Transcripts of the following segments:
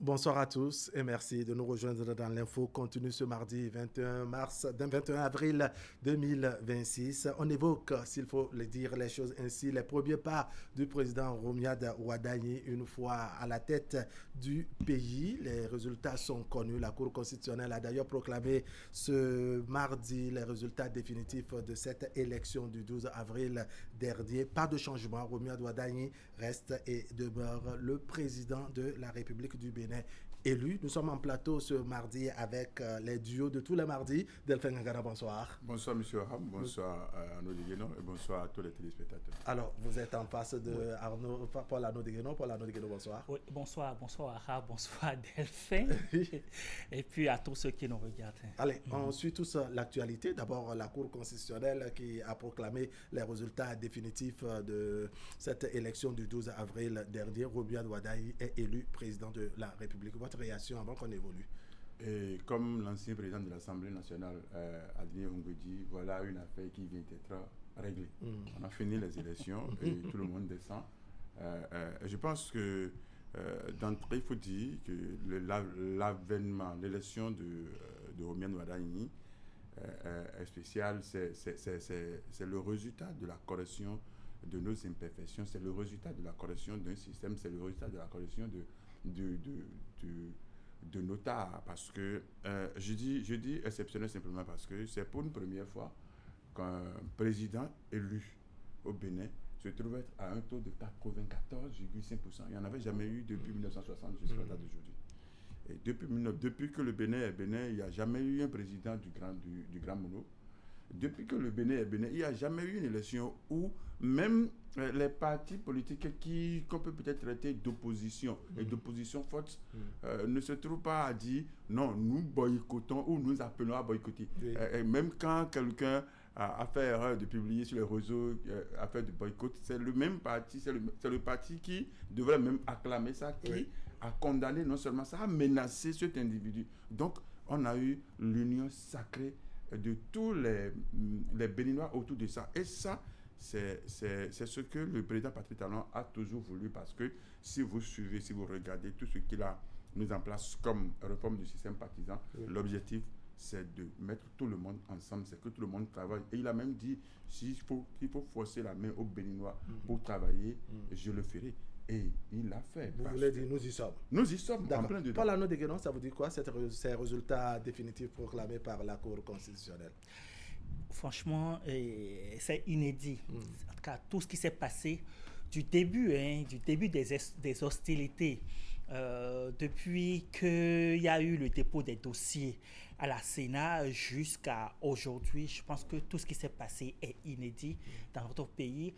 Bonsoir à tous et merci de nous rejoindre dans l'info continue ce mardi 21 avril 2026. On évoque, s'il faut le dire les choses ainsi, les premiers pas du président Romiad Ouadani une fois à la tête du pays. Les résultats sont connus. La Cour constitutionnelle a d'ailleurs proclamé ce mardi les résultats définitifs de cette élection du 12 avril dernier. Pas de changement. Romiad Ouadani reste et demeure le président de la République du Bénin élu. Nous sommes en plateau ce mardi avec les duos de tous les mardis. Delphin Ngara, bonsoir. Bonsoir M. Ham, bonsoir à Arnaud Deguenon et bonsoir à tous les téléspectateurs. Alors, vous êtes en face de Arnaud, Paul Arnaud Deguenon. Paul Arnaud Deguenon, bonsoir. Oui, bonsoir Ara, bonsoir Delphin et puis à tous ceux qui nous regardent. Allez, on suit tous l'actualité. D'abord, la Cour constitutionnelle qui a proclamé les résultats définitifs de cette élection du 12 avril dernier. Romiad Ouadani est élu président de la République. Votre réaction avant qu'on évolue? Et comme l'ancien président de l'Assemblée nationale, Adrien Ongwedi, voilà une affaire qui vient d'être réglée. On a fini les élections et tout le monde descend. Je pense que d'entrée, il faut dire que l'avènement, l'élection de Romiad Ouadani est spéciale. C'est le résultat de la correction de nos imperfections, c'est le résultat de la correction d'un système, c'est le résultat de la correction de nos tares, parce que je dis exceptionnel simplement parce que c'est pour une première fois qu'un président élu au Bénin se trouve être à un taux de 94,5%. Il n'y en avait jamais eu depuis 1960 jusqu'à la date d'aujourd'hui. Et depuis que le Bénin est Bénin, il n'y a jamais eu un président du Grand Mono. Depuis que le Bénin est Bénin, il n'y a jamais eu une élection où même les partis politiques qu'on peut peut-être traiter d'opposition et d'opposition forte ne se trouvent pas à dire non, nous boycottons ou nous appelons à boycotter. Oui. Et même quand quelqu'un a fait erreur de publier sur les réseaux affaire de boycott, c'est le même parti, c'est le parti qui devrait même acclamer ça, qui a condamné non seulement ça, a menacé cet individu. Donc on a eu l'union sacrée de tous les Béninois autour de ça. Et ça, c'est ce que le président Patrice Talon a toujours voulu, parce que si vous suivez, si vous regardez tout ce qu'il a mis en place comme réforme du système partisan, l'objectif, c'est de mettre tout le monde ensemble, c'est que tout le monde travaille. Et il a même dit, qu'il faut forcer la main aux Béninois pour travailler, je le ferai. Et il l'a fait. Vous voulez dire, nous y sommes. Nous y sommes, en plein dedans. Paul Arnaud Deguenon, ça vous dit quoi, ces résultats définitifs proclamés par la Cour constitutionnelle? Franchement, c'est inédit. En tout cas, tout ce qui s'est passé du début des hostilités, depuis qu'il y a eu le dépôt des dossiers à la Sénat jusqu'à aujourd'hui, je pense que tout ce qui s'est passé est inédit dans notre pays.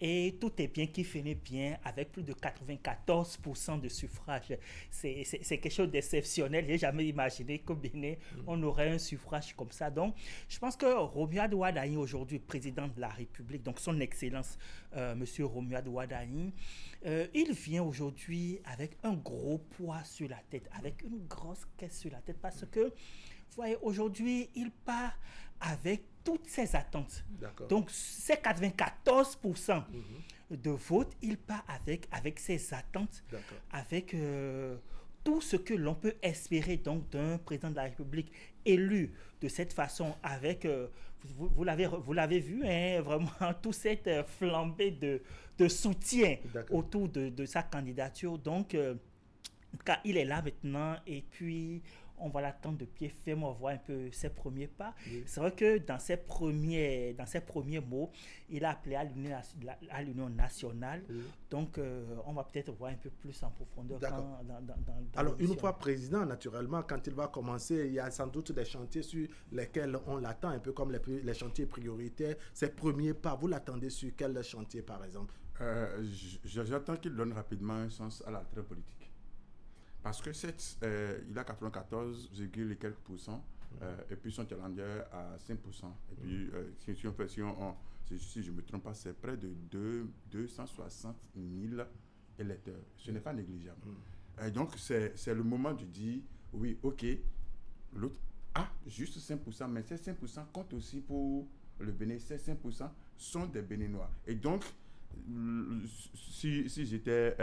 Et tout est bien qui finit bien avec plus de 94% de suffrage. C'est quelque chose d'exceptionnel. Je n'ai jamais imaginé qu'au Bénin, on aurait un suffrage comme ça. Donc, je pense que Romiad Ouadani, aujourd'hui président de la République, donc son Excellence, Monsieur Romiad Ouadani, il vient aujourd'hui avec un gros poids sur la tête, avec une grosse caisse sur la tête, parce que, vous voyez, aujourd'hui, il part avec toutes ses attentes. D'accord. Donc, ces 94% de vote, il part avec ses attentes, avec tout ce que l'on peut espérer donc d'un président de la République élu de cette façon, avec, vous l'avez vu, hein, vraiment, toute cette flambée de soutien autour de sa candidature. Donc, car il est là maintenant et puis on va l'attendre de pied ferme, on va voir un peu ses premiers pas. Oui. C'est vrai que dans ses premiers mots, il a appelé à l'union nationale. Oui. Donc on va peut-être voir un peu plus en profondeur. Alors une fois président, naturellement, quand il va commencer, il y a sans doute des chantiers sur lesquels on l'attend, un peu comme les chantiers prioritaires. Ses premiers pas, vous l'attendez sur quel chantier par exemple? J'attends qu'il donne rapidement un sens à la traite politique. Parce que il a 94, et quelques pourcents, et puis son challenger à 5%. Et puis, si je ne me trompe pas, c'est près de 260 000 électeurs. Ce n'est pas négligeable. Et donc, c'est le moment de dire, oui, ok, l'autre a juste 5%, mais ces 5% comptent aussi pour le Bénin. Ces 5% sont des Béninois. Et donc, si j'étais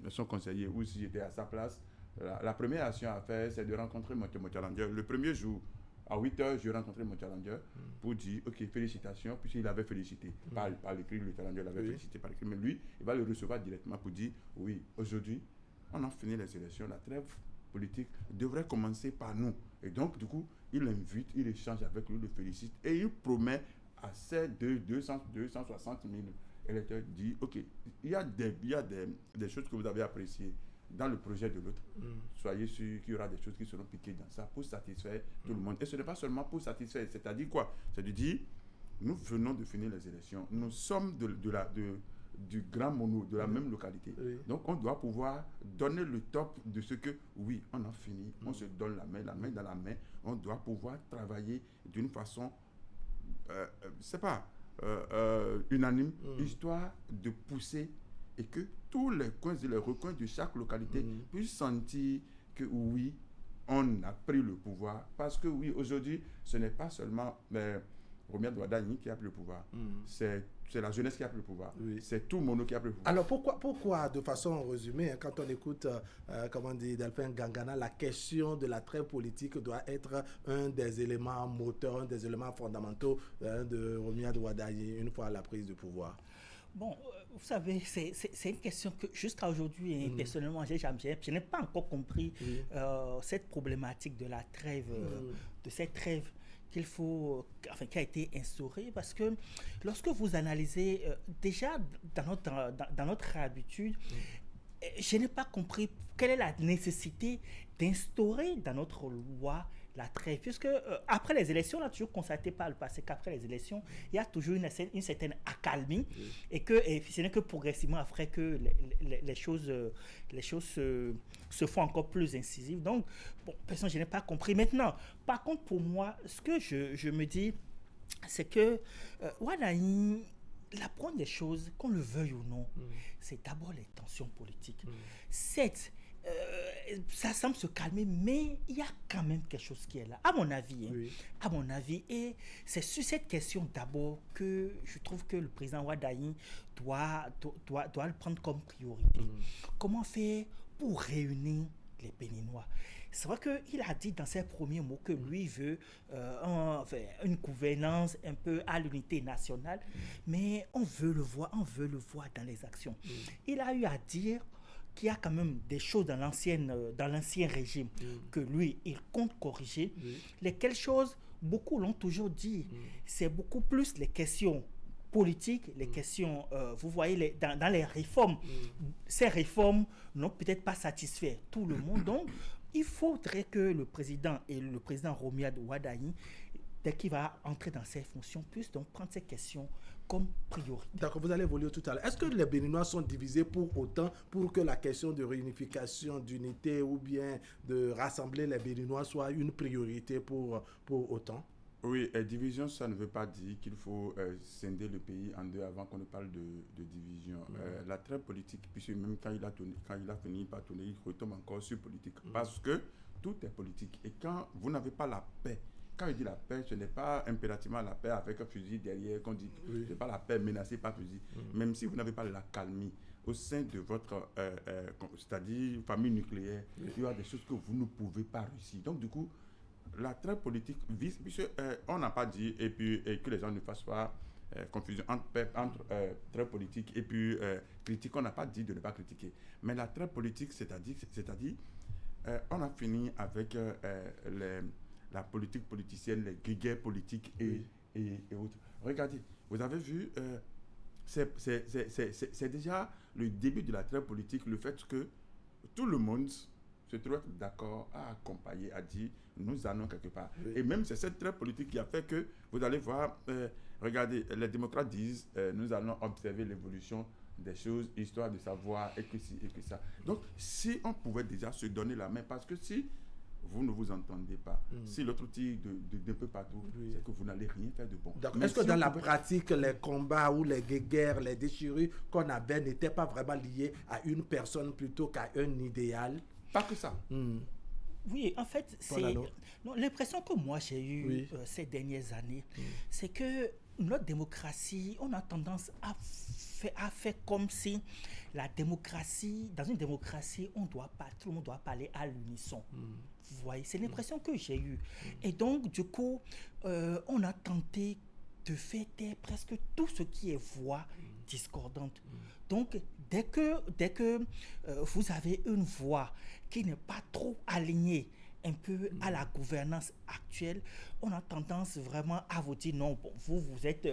son conseiller ou si j'étais à sa place, La première action à faire, c'est de rencontrer mon challenger. Le premier jour, à 8h, je rencontrais mon challenger pour dire, OK, félicitations, puisqu'il avait félicité par l'écrit, le challenger l'avait félicité par l'écrit, mais lui, il va le recevoir directement pour dire, oui, aujourd'hui, on a fini les élections, la trêve politique devrait commencer par nous. Et donc, du coup, il l'invite, il échange avec lui, le félicite, et il promet à ces 260 000 électeurs, dit, OK, il y a des choses que vous avez appréciées dans le projet de l'autre. Soyez sûr qu'il y aura des choses qui seront piquées dans ça pour satisfaire tout le monde. Et ce n'est pas seulement pour satisfaire, c'est-à-dire quoi? C'est de dire, nous venons de finir les élections, nous sommes du grand mono, de la même localité. Oui. Donc on doit pouvoir donner le top de ce que, oui, on a fini, on se donne la main dans la main, on doit pouvoir travailler d'une façon, unanime, histoire de pousser et que tous les coins et les recoins de chaque localité puissent sentir que oui, on a pris le pouvoir. Parce que oui, aujourd'hui, ce n'est pas seulement Romuald Wadagni qui a pris le pouvoir. C'est la jeunesse qui a pris le pouvoir. Oui. C'est tout Mono qui a pris le pouvoir. Alors pourquoi de façon résumée, quand on écoute, comment dire, Delphin Gangana, la question de la trêve politique doit être un des éléments moteurs, un des éléments fondamentaux de Romuald Wadagni une fois à la prise du pouvoir? Bon, vous savez, c'est une question que jusqu'à aujourd'hui, personnellement, je n'ai pas encore compris cette problématique de la trêve, de cette trêve qui a été instaurée, parce que lorsque vous analysez, déjà dans notre habitude, je n'ai pas compris quelle est la nécessité d'instaurer dans notre loi la trêve, puisque après les élections, on a toujours constaté par le passé qu'après les élections, il y a toujours une certaine accalmie, et ce n'est que progressivement après que les choses se font encore plus incisives. Donc, bon, personnellement, je n'ai pas compris. Maintenant, par contre, pour moi, ce que je me dis, c'est que Wadagni, la première des choses, qu'on le veuille ou non, c'est d'abord les tensions politiques. Certes, ça semble se calmer, mais il y a quand même quelque chose qui est là, à mon avis. À mon avis, et c'est sur cette question d'abord que je trouve que le président Wadagni doit le prendre comme priorité. Comment faire pour réunir les Béninois? C'est vrai qu'il a dit dans ses premiers mots que lui veut une gouvernance un peu à l'unité nationale, mais on veut le voir dans les actions. Il a eu à dire qu'il y a quand même des choses dans l'ancien régime que lui, il compte corriger. Lesquelles choses, beaucoup l'ont toujours dit, c'est beaucoup plus les questions politiques, les questions, vous voyez, dans les réformes. Ces réformes n'ont peut-être pas satisfait tout le monde. Donc, il faudrait que le président Romuald Wadagni, dès qu'il va entrer dans ses fonctions, puisse donc prendre ces questions comme priorité. D'accord, vous allez évoluer tout à l'heure. Est-ce que les Béninois sont divisés pour autant pour que la question de réunification, d'unité ou bien de rassembler les Béninois soit une priorité pour autant? Oui, division, ça ne veut pas dire qu'il faut scinder le pays en deux avant qu'on ne parle de division. La trêve politique, puisque même quand il a fini par tourner, il retombe encore sur politique. Parce que tout est politique. Et quand vous n'avez pas la paix, quand je dis la paix, ce n'est pas impérativement la paix avec un fusil derrière qu'on dit, ce n'est pas la paix menacée par fusil. Même si vous n'avez pas la calmie au sein de votre, c'est-à-dire famille nucléaire, il y aura des choses que vous ne pouvez pas réussir. Donc du coup, la trêve politique vise, puisque on n'a pas dit, et que les gens ne fassent pas confusion entre trêve politique et puis critique. On n'a pas dit de ne pas critiquer. Mais la trêve politique, c'est-à-dire on a fini avec la politique politicienne, les guerres politiques et autres. Regardez, vous avez vu, c'est déjà le début de la trêve politique, le fait que tout le monde se trouve d'accord à accompagner, à dire nous allons quelque part. Et même c'est cette trêve politique qui a fait que vous allez voir, regardez, les démocrates disent nous allons observer l'évolution des choses, histoire de savoir et que ci et que ça. Donc si on pouvait déjà se donner la main, parce que si vous ne vous entendez pas, si l'autre tire de peu partout, c'est que vous n'allez rien faire de bon. Est-ce que dans la pratique, les combats ou les guerres, les déchirures qu'on avait n'étaient pas vraiment liés à une personne plutôt qu'à un idéal? Pas que ça. Oui, en fait, l'impression que moi j'ai eue ces dernières années, c'est que notre démocratie, on a tendance à faire comme si la démocratie, dans une démocratie, tout le monde doit parler à l'unisson. Vous voyez, c'est l'impression que j'ai eue. Et donc, du coup, on a tenté de faire taire presque tout ce qui est voix discordante. Donc, dès que vous avez une voix qui n'est pas trop alignée un peu à la gouvernance actuelle, on a tendance vraiment à vous dire non, bon, vous êtes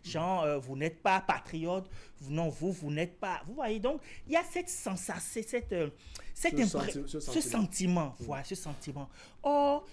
genre, vous n'êtes pas patriote, vous n'êtes pas, vous voyez, donc il y a cette sensation, ce sentiment, voilà, ce sentiment. Or,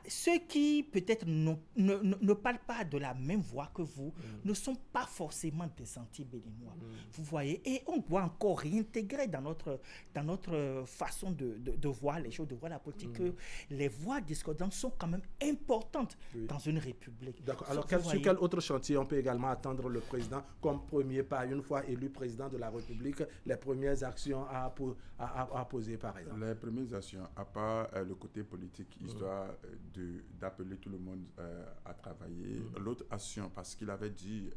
ceux qui peut-être ne parlent pas de la même voix que vous ne sont pas forcément des anti-béninois, vous voyez, et on doit encore réintégrer dans notre façon de voir les choses, de voir la politique, que les voix discordantes sont quand même importantes dans une république. D'accord. Alors, sur quel autre chantier on peut également attendre le président comme premier pas, une fois élu président de la République, les premières actions à poser, par exemple? Les premières actions, à part le côté politique, histoire d'appeler tout le monde à travailler. L'autre action, parce qu'il avait dit,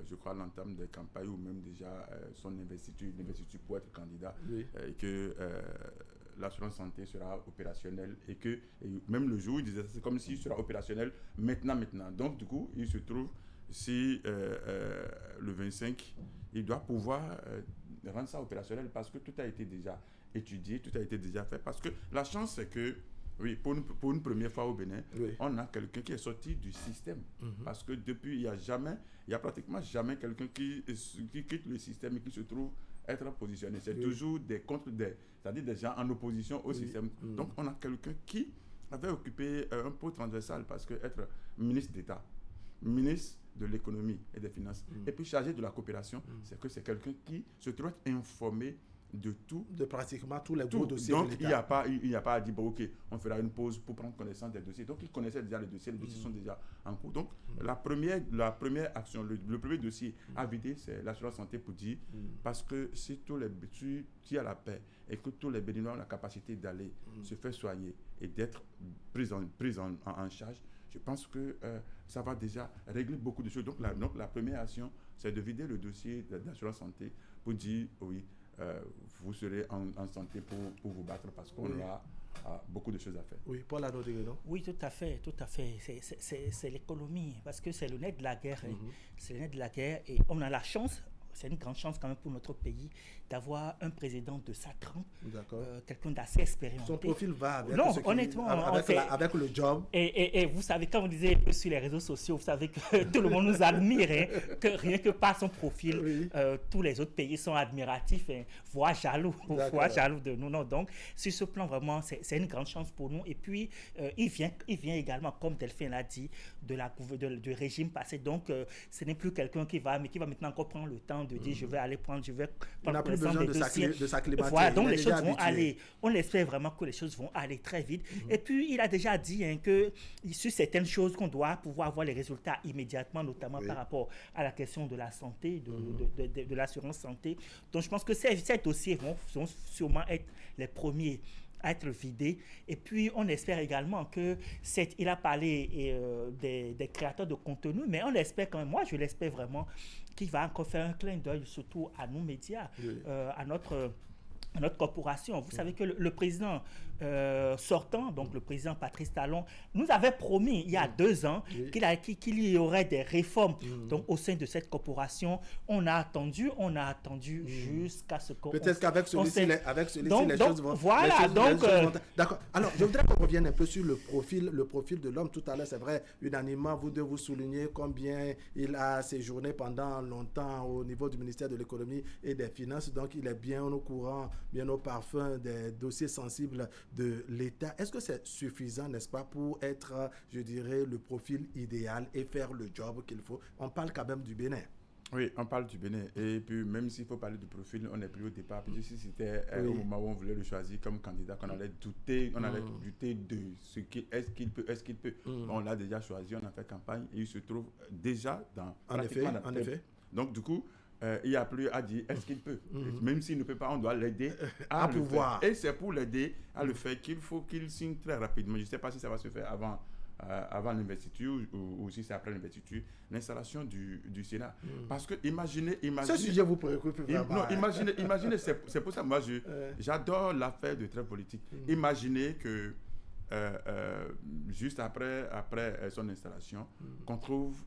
je crois, à l'entame des campagnes ou même déjà son investiture pour être candidat, et que l'assurance santé sera opérationnelle et même le jour, il disait c'est comme s'il sera opérationnel maintenant. Donc, du coup, il se trouve, si le 25, il doit pouvoir rendre ça opérationnel parce que tout a été déjà étudié, tout a été déjà fait. Parce que la chance, c'est que, oui, pour une première fois au Bénin, on a quelqu'un qui est sorti du système. Parce que depuis, il y a pratiquement jamais quelqu'un qui quitte le système et qui se trouve être positionné. C'est toujours c'est-à-dire des gens en opposition au système. Donc, on a quelqu'un qui avait occupé un poste transversal parce que être ministre d'État, ministre de l'économie et des finances, et puis chargé de la coopération, c'est que c'est quelqu'un qui se trouve informé de tout. De pratiquement tous les gros dossiers donc, de l'État. Il n'y a pas à dire, bon, ok, on fera une pause pour prendre connaissance des dossiers. Donc, il connaissait déjà les dossiers sont déjà en cours. Donc, la première action, le premier dossier à vider, c'est l'assurance santé pour dire, parce que si tu as la paix et que tous les Béninois ont la capacité d'aller se faire soigner et d'être pris en charge, je pense que ça va déjà régler beaucoup de choses. Donc, la première action, c'est de vider le dossier d'assurance santé pour dire, oui, vous serez en santé pour vous battre parce qu'on a beaucoup de choses à faire. Oui, Paul Adodiguedo. Oui, tout à fait. C'est l'économie, parce que c'est le nez de la guerre. C'est le nez de la guerre et on a la chance, c'est une grande chance quand même pour notre pays, d'avoir un président de sa trempe, quelqu'un d'assez expérimenté. Son profil va avec, honnêtement, avec le job. Et vous savez, quand vous disiez sur les réseaux sociaux, vous savez que tout le monde nous admire, que rien que par son profil, tous les autres pays sont admiratifs, voire jaloux de nous. Non, donc, sur ce plan, vraiment, c'est une grande chance pour nous. Et puis, il vient également, comme Delphine l'a dit, du régime passé. Donc, ce n'est plus quelqu'un qui va maintenant encore prendre le temps de dire, je vais prendre besoin de s'acclimater. Voilà, donc les choses vont aller. On espère vraiment que les choses vont aller très vite. Et puis, il a déjà dit que sur certaines choses qu'on doit pouvoir avoir les résultats immédiatement, notamment par rapport à la question de la santé, de l'assurance santé. Donc, je pense que ces dossiers vont sûrement être les premiers à être vidés. Et puis, on espère également que il a parlé des créateurs de contenu, mais on espère quand même, moi je l'espère vraiment, qu'il va encore faire un clin d'œil surtout à nos médias, à notre corporation. Vous savez que le président sortant, donc le président Patrice Talon, nous avait promis il y a 2 ans qu'il y aurait des réformes donc, au sein de cette corporation. On a attendu jusqu'à ce qu'on... Peut-être qu'avec celui-ci, les choses vont... Voilà, D'accord. Alors, je voudrais qu'on revienne un peu sur le profil de l'homme. Tout à l'heure, c'est vrai, unanimement, vous deux, vous soulignez combien il a séjourné pendant longtemps au niveau du ministère de l'économie et des finances. Donc, il est bien au courant, bien au parfum des dossiers sensibles de l'État. Est-ce que c'est suffisant, n'est-ce pas, pour être, je dirais, le profil idéal et faire le job qu'il faut? On parle quand même du Bénin. Oui, on parle du Bénin. Et puis, même s'il faut parler du profil, on n'est plus au départ. Puis, si c'était au moment où on voulait le choisir comme candidat, qu'on allait douter, de ce qu'il est-ce qu'il peut. On l'a déjà choisi, on a fait campagne et il se trouve déjà dans... En effet. Donc, du coup, il n'y a plus à dire est-ce qu'il peut. Même s'il ne peut pas, on doit l'aider à pouvoir. Et c'est pour l'aider à le faire qu'il faut qu'il signe très rapidement. Je ne sais pas si ça va se faire avant avant l'investiture ou si c'est après l'investiture, l'installation du Sénat. Parce que imaginez... Ce sujet vous préoccupe vraiment. Non, imaginez c'est pour ça, moi, j'adore l'affaire de trêve politique. Imaginez que juste après son installation, qu'on trouve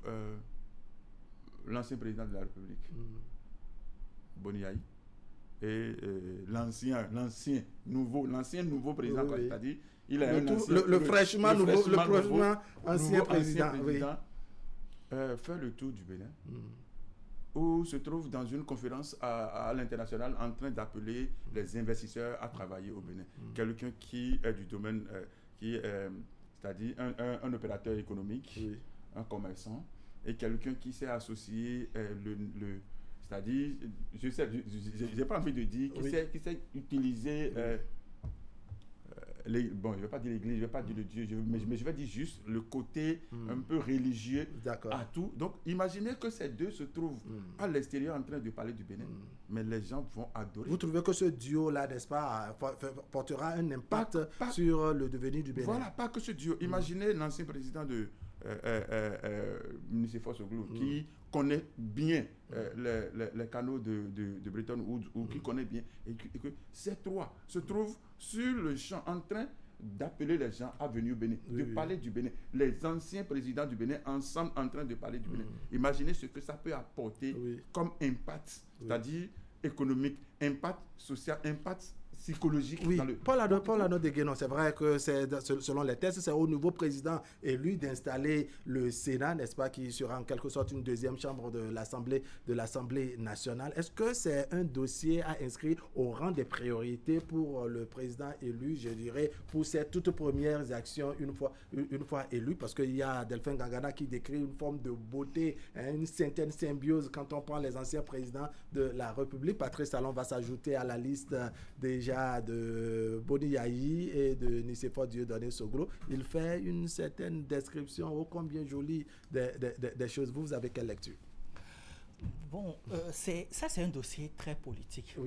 l'ancien président de la République, Boni Yayi, et l'ancien nouveau président, c'est-à-dire il a le fraîchement ancien président, fait le tour du Bénin, où se trouve dans une conférence à l'international en train d'appeler les investisseurs à travailler au Bénin. Quelqu'un qui est du domaine, c'est-à-dire un opérateur économique, un commerçant, et quelqu'un qui s'est associé, c'est-à-dire, je n'ai pas envie de dire, qui sait utiliser... je ne vais pas dire l'église, je ne vais pas dire le Dieu, mais je vais dire juste le côté un peu religieux à tout. Donc, imaginez que ces deux se trouvent à l'extérieur en train de parler du Bénin, mais les gens vont adorer. Vous trouvez que ce duo-là, n'est-ce pas, portera un impact sur le devenir du Bénin? Voilà, pas que ce duo. Imaginez l'ancien président de Nicéphore Soglou, qui connaît bien les canaux de Bretton Woods, ou qui connaît bien, et que ces trois se trouvent sur le champ en train d'appeler les gens à venir au Bénin, de parler du Bénin. Les anciens présidents du Bénin ensemble en train de parler du Bénin. Imaginez ce que ça peut apporter comme impact, c'est-à-dire économique, impact social, impact psychologique. Paul Arnaud de Guénon, c'est vrai que selon les tests, c'est au nouveau président élu d'installer le Sénat, n'est-ce pas, qui sera en quelque sorte une deuxième chambre de l'Assemblée nationale. Est-ce que c'est un dossier à inscrire au rang des priorités pour le président élu, je dirais, pour ses toutes premières actions une fois élu? Parce qu'il y a Delphin Gangana qui décrit une forme de beauté, une certaine symbiose quand on prend les anciens présidents de la République. Patrice Talon va s'ajouter à la liste déjà de Boni Yayi et de Nicéphore Dieudonné Soglou. Il fait une certaine description ô combien jolie des choses. Vous avez quelle lecture? Bon, c'est un dossier très politique.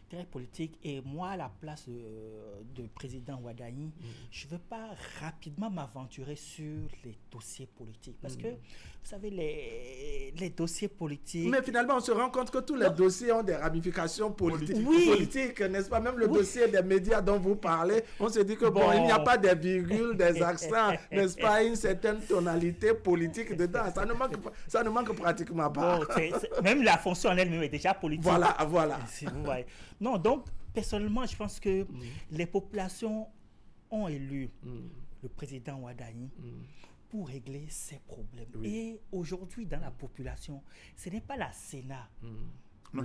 Très politique. Et moi, à la place de président Ouaddaï, je ne veux pas rapidement m'aventurer sur les dossiers politiques. Parce que, vous savez, les dossiers politiques... Mais finalement, on se rend compte que tous les dossiers ont des ramifications politiques, n'est-ce pas? Même le dossier des médias dont vous parlez, on se dit que il n'y a pas des virgules, des accents, n'est-ce pas? Une certaine tonalité politique dedans. Ça ne manque pratiquement pas. Même la fonction en elle-même est déjà politique. Voilà. Si vous voyez. Non, donc, personnellement, je pense que les populations ont élu le président Ouaddaï pour régler ces problèmes. Et aujourd'hui, dans la population, ce n'est pas la Sénat. Non,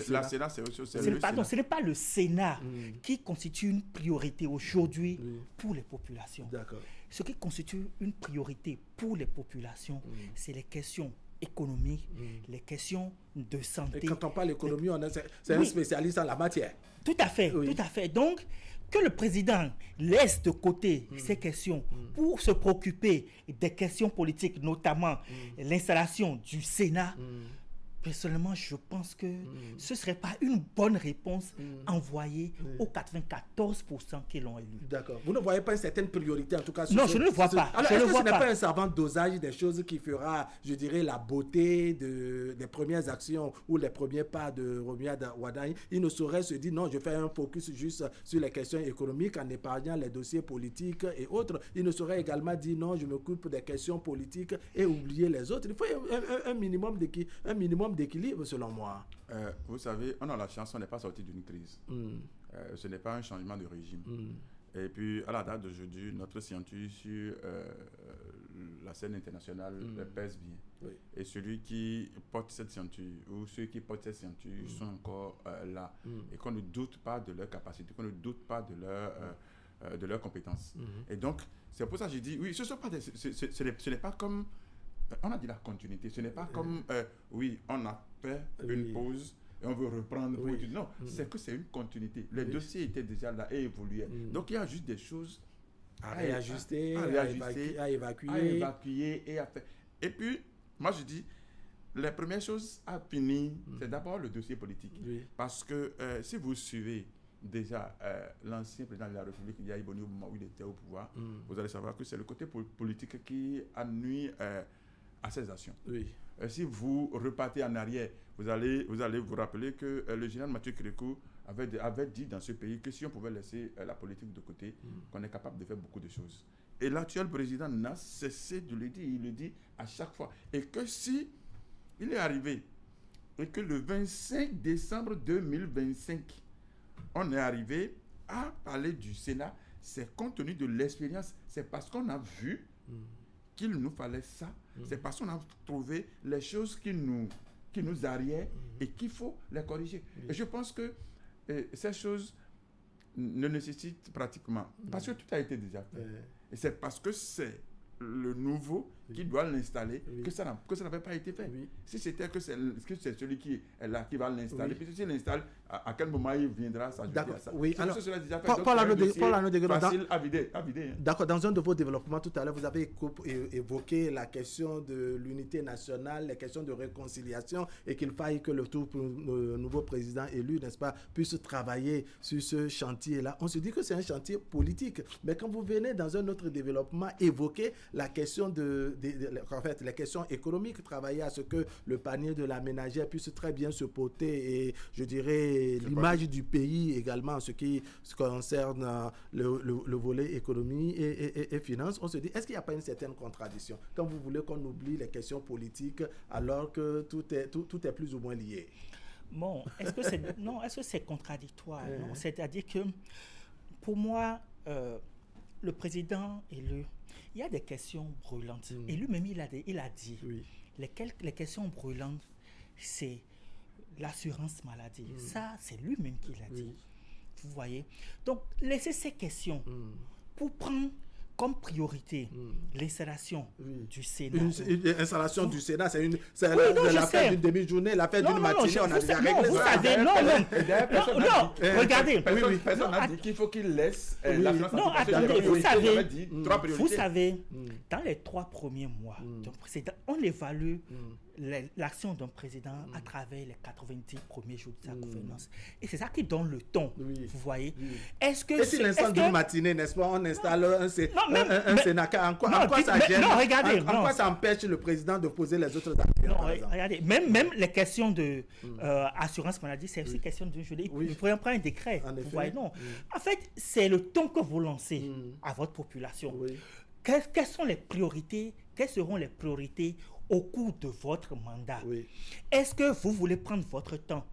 la Sénat, c'est aussi ce n'est pas le Sénat qui constitue une priorité aujourd'hui pour les populations. D'accord. Ce qui constitue une priorité pour les populations, c'est les questions économiques, les questions de santé. Et quand on parle d'économie, c'est un spécialiste en la matière. Tout à fait, tout à fait. Donc, que le président laisse de côté ces questions pour se préoccuper des questions politiques, notamment l'installation du Sénat, personnellement, je pense que ce ne serait pas une bonne réponse envoyée aux 94% qui l'ont élu. D'accord. Vous ne voyez pas une certaine priorité, en tout cas? Non, je ne le vois pas. Alors, est-ce que ce n'est pas un savant dosage des choses qui fera, je dirais, la beauté des premières actions ou les premiers pas de Romuald Ouaddaï? Il ne saurait se dire, non, je fais un focus juste sur les questions économiques en épargnant les dossiers politiques et autres. Il ne saurait également dire, non, je m'occupe des questions politiques et oublier les autres. Il faut un minimum d'équilibre, selon moi. Vous savez, on a la chance, on n'est pas sorti d'une crise. Ce n'est pas un changement de régime. Et puis, à la date d'aujourd'hui, notre ceinture sur la scène internationale pèse bien. Et celui qui porte cette ceinture, ou ceux qui portent cette ceinture, sont encore là. Et qu'on ne doute pas de leur capacité, qu'on ne doute pas de leurs compétences. Et donc, c'est pour ça que j'ai dit, oui, ce n'est pas comme... On a dit la continuité. Ce n'est pas comme, on a fait une pause et on veut reprendre. Non, c'est que c'est une continuité. Les dossiers étaient déjà là et évoluaient. Donc, il y a juste des choses à réajuster, à évacuer et à faire. Et puis, moi, je dis, les premières choses à finir, c'est d'abord le dossier politique. Parce que si vous suivez déjà, l'ancien président de la République, Yahya Boni, au moment où il était au pouvoir, vous allez savoir que c'est le côté politique qui a nuit à ses actions. Oui. Si vous repartez en arrière, vous allez vous rappeler que le général Mathieu Kérékou avait dit dans ce pays que si on pouvait laisser la politique de côté, qu'on est capable de faire beaucoup de choses. Et l'actuel président n'a cessé de le dire, il le dit à chaque fois. Et que si il est arrivé, et que le 25 décembre 2025, on est arrivé à parler du Sénat, c'est compte tenu de l'expérience, c'est parce qu'on a vu qu'il nous fallait ça, c'est parce qu'on a trouvé les choses qui nous arrièrent et qu'il faut les corriger. Et je pense que ces choses ne nécessitent pratiquement, parce que tout a été déjà fait. Et c'est parce que c'est le nouveau qui doit l'installer que ça n'avait pas été fait. Si c'était que c'est celui qui est là qui va l'installer, puis s'il l'installe, à quel moment il viendra s'ajouter à ça. Oui, alors, cela déjà fait. facile à vider. D'accord, dans un de vos développements tout à l'heure, vous avez évoqué la question de l'unité nationale, les questions de réconciliation et qu'il faille que le nouveau président élu, n'est-ce pas, puisse travailler sur ce chantier-là. On se dit que c'est un chantier politique, mais quand vous venez dans un autre développement évoquer la question en fait, les questions économiques, travailler à ce que le panier de la ménagère puisse très bien se porter et je dirais l'image du pays également en ce qui concerne le volet économie et finance. On se dit, est-ce qu'il n'y a pas une certaine contradiction quand vous voulez qu'on oublie les questions politiques alors que tout est plus ou moins lié? Bon, est-ce que c'est contradictoire? Non, c'est-à-dire que pour moi, le président élu, il y a des questions brûlantes. Et lui-même, il a dit, les questions brûlantes, c'est l'assurance maladie. Ça, c'est lui-même qui l'a dit. Vous voyez? Donc, laissez ces questions pour prendre comme priorité l'installation du Sénat. L'installation du Sénat, c'est la fête d'une demi-journée, la fête d'une matinée, on a déjà réglé ça. Regardez. Personne n'a dit qu'il faut qu'il laisse l'assurance maladie. Non, attendez, vous savez, dans les 3 premiers mois d'un président, on évalue l'action d'un président à travers les 90 premiers jours de sa gouvernance. Et c'est ça qui donne le ton, vous voyez. Est-ce que... Et si l'instant d'une matinée, n'est-ce pas, on installe un Sénat, en quoi ça gêne? Non, regardez. En quoi ça empêche le président de poser les autres actions? Non, regardez, même les questions de assurance maladie, c'est aussi question d'une journée. Vous pouvez prendre un décret, vous voyez, non. En fait, c'est le ton que vous lancez à votre population. Quelles sont les priorités? Quelles seront les priorités au cours de votre mandat? Est-ce que vous voulez prendre votre temps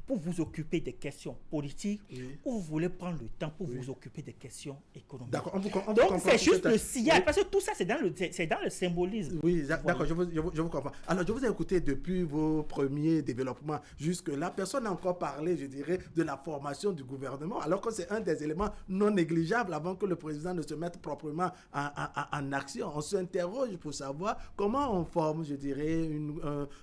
pour vous occuper des questions politiques ou vous voulez prendre le temps pour vous occuper des questions économiques? D'accord, donc c'est juste le sillage, parce que tout ça c'est dans le symbolisme. Oui, d'accord, je vous comprends. Alors je vous ai écouté depuis vos premiers développements jusque-là. Personne n'a encore parlé, je dirais, de la formation du gouvernement, alors que c'est un des éléments non négligeables avant que le président ne se mette proprement en action. On s'interroge pour savoir comment on forme, je dirais,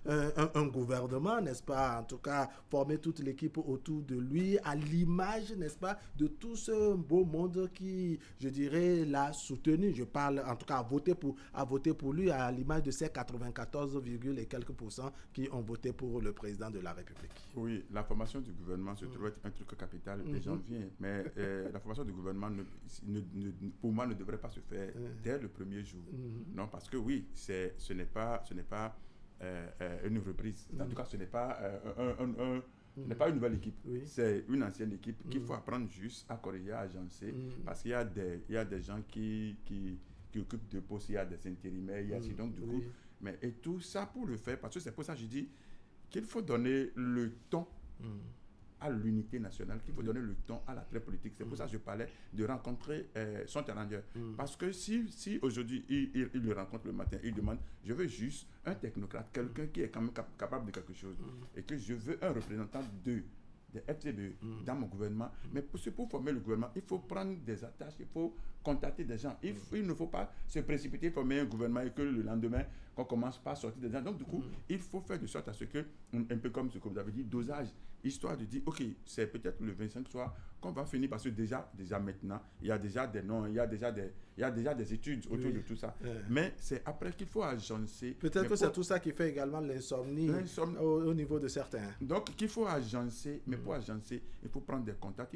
un gouvernement, n'est-ce pas? En tout cas, former toute l'équipe autour de lui, à l'image, n'est-ce pas, de tout ce beau monde qui, je dirais, l'a soutenu. Je parle, en tout cas, à voter pour lui, à l'image de ces 94, et quelques % qui ont voté pour le président de la République. Oui, la formation du gouvernement se trouve être un truc capital et j'en viens. Mais la formation du gouvernement, pour moi, ne devrait pas se faire dès le premier jour. Non, parce que oui, ce n'est pas une reprise. En tout cas, ce n'est pas n'est pas une nouvelle équipe, c'est une ancienne équipe qu'il faut apprendre juste à corriger, à agencer, parce qu'il y a des gens qui occupent de postes, il y a des intérimaires, il y a donc du coup, mais et tout ça pour le faire, parce que c'est pour ça que je dis qu'il faut donner le ton à l'unité nationale, qu'il faut donner le ton à la très politique. C'est pour ça que je parlais de rencontrer son challenger. Parce que si aujourd'hui, il le rencontre le matin, il demande, je veux juste un technocrate, quelqu'un qui est quand même capable de quelque chose, et que je veux un représentant des FCBE dans mon gouvernement. Mais pour former le gouvernement, il faut prendre des attaches, il faut contacter des gens. Il ne faut pas se précipiter, former un gouvernement et que le lendemain, qu'on commence pas à sortir des gens. Donc, du coup, il faut faire de sorte à ce que, un peu comme ce que vous avez dit, dosage. histoire de dire, ok, c'est peut-être le 25 soir qu'on va finir, parce que déjà maintenant, il y a déjà des noms, il y a déjà des études autour de tout ça. Mais c'est après qu'il faut agencer. Peut-être que c'est tout ça qui fait également l'insomnie au niveau de certains. Donc, qu'il faut agencer, mais pour agencer, il faut prendre des contacts,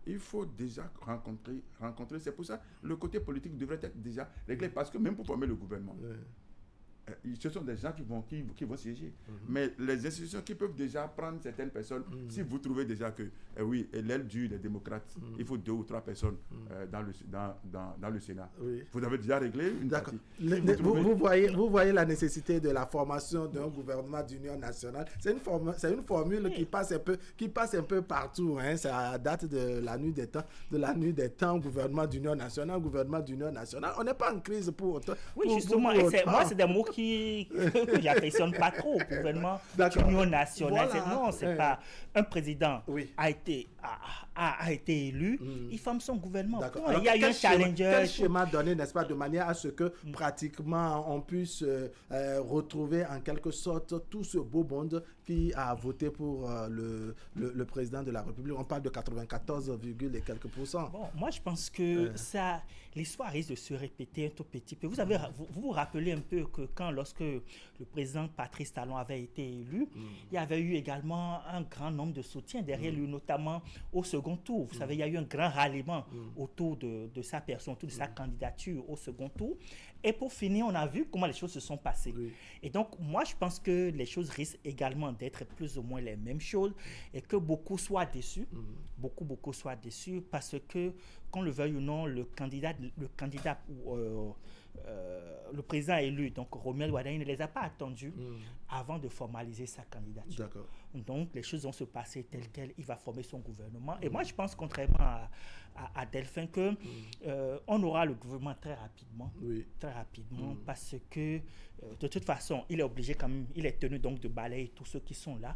il faut déjà rencontrer. C'est pour ça que le côté politique devrait être déjà réglé, parce que même pour former le gouvernement, ce sont des gens qui vont siéger. Mais les institutions qui peuvent déjà prendre certaines personnes, si vous trouvez déjà que, oui, l'aile dure des démocrates, il faut 2 ou 3 personnes dans le Sénat. Oui. Vous avez déjà réglé une partie. Vous voyez la nécessité de la formation d'un gouvernement d'union nationale. C'est une formule qui passe un peu partout. Hein. Ça date de la nuit des temps, gouvernement d'union nationale. On n'est pas en crise pour autant. Oui, justement, moi, c'est des mots que j'affectionne pas trop, au gouvernement d'union nationale. Voilà. Non, c'est pas un président a été élu, il forme son gouvernement. Alors, il y a eu un challenger. Quel schéma donné, n'est-ce pas, de manière à ce que pratiquement on puisse retrouver en quelque sorte tout ce beau monde qui a voté pour le président de la République. On parle de 94, et quelques %. Bon, moi je pense que l'histoire risque de se répéter un tout petit peu. Vous vous rappelez un peu que lorsque le président Patrice Talon avait été élu, il y avait eu également un grand nombre de soutiens derrière lui, notamment au second tour. Vous savez, il y a eu un grand ralliement autour de sa personne, autour de sa candidature au second tour. Et pour finir, on a vu comment les choses se sont passées. Oui. Et donc, moi, je pense que les choses risquent également d'être plus ou moins les mêmes choses et que beaucoup soient déçus. Beaucoup soient déçus parce que, qu'on le veuille ou non, le président élu, donc Romuald Wardini, ne les a pas attendus avant de formaliser sa candidature. D'accord. Donc, les choses vont se passer telles quelles. Il va former son gouvernement. Et moi, je pense, contrairement à Delphin, que on aura le gouvernement très rapidement. Oui. Très rapidement, parce que, de toute façon, il est obligé quand même, il est tenu donc de balayer tous ceux qui sont là.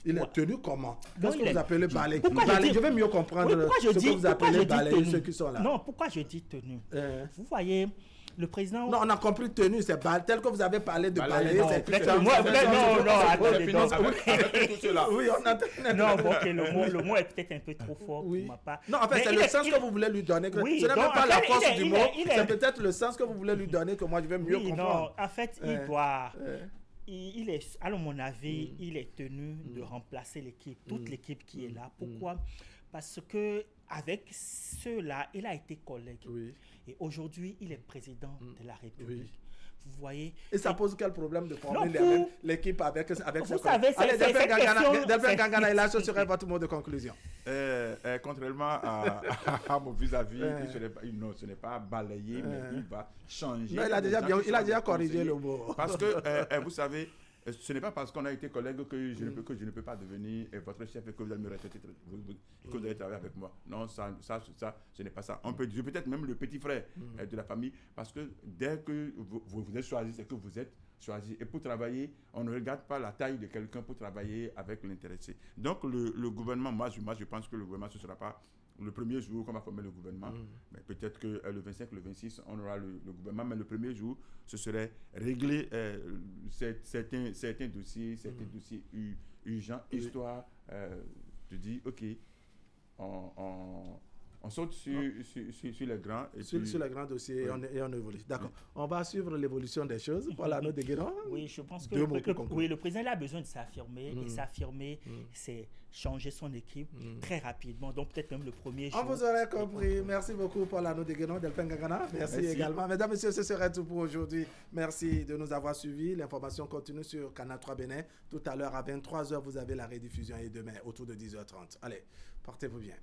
Il est tenu comment? Qu'est-ce que vous appelez balayer? Je vais mieux comprendre ce que vous appelez balayer ceux qui sont là. Non, pourquoi je dis tenu? Vous voyez, le président... Non, on a compris tenu, c'est tel que vous avez parlé de balayer. Non, oui, on a... Non, bon, ok, le mot est peut-être un peu trop fort pour ma part. Non, en fait, c'est le sens que vous voulez lui donner. Ce n'est même pas la force du mot, c'est peut-être le sens que vous voulez lui donner que moi je vais mieux comprendre. Non, en fait, il doit... Il est, à mon avis, il est tenu de remplacer l'équipe, toute l'équipe qui est là. Pourquoi? Parce que avec ceux-là, il a été collègue. Oui. Et aujourd'hui, il est président de la République. Oui. Vous voyez? Et ça pose quel problème de former l'équipe avec vous ses savez, Delphin Gangana, et là, ce serait votre mot de conclusion. Contrairement à mon vis-à-vis, ce n'est pas balayé, mais il va changer. Non, il a déjà corrigé le mot. Parce que, vous savez, ce n'est pas parce qu'on a été collègue que je ne peux pas devenir votre chef et que vous allez me respecter, que vous allez travailler avec moi. Non, ça ce n'est pas ça. On peut dire peut-être même le petit frère de la famille, parce que dès que vous êtes choisi, c'est que vous êtes choisi. Et pour travailler, on ne regarde pas la taille de quelqu'un pour travailler avec l'intéressé. Donc le gouvernement, moi je pense que le gouvernement, ce ne sera pas le premier jour qu'on va former le gouvernement. Mais peut-être que le 25, le 26, on aura le gouvernement, mais le premier jour, ce serait régler certains dossiers urgents, histoire de dire, OK, on saute sur les grands. Sur les grands dossiers, et on évolue. D'accord. On va suivre l'évolution des choses. Voilà, nous déguerrons. Oui, je pense que le président il a besoin de s'affirmer. Et s'affirmer, c'est changer son équipe très rapidement. Donc, peut-être même le premier jour. On vous aurait compris. Merci beaucoup pour la Déguénon, Delphin Gangana. Merci également. Mesdames, Messieurs, ce serait tout pour aujourd'hui. Merci de nous avoir suivis. L'information continue sur Canal 3 Bénin. Tout à l'heure, à 23h, vous avez la rediffusion et demain, autour de 10h30. Allez, portez-vous bien.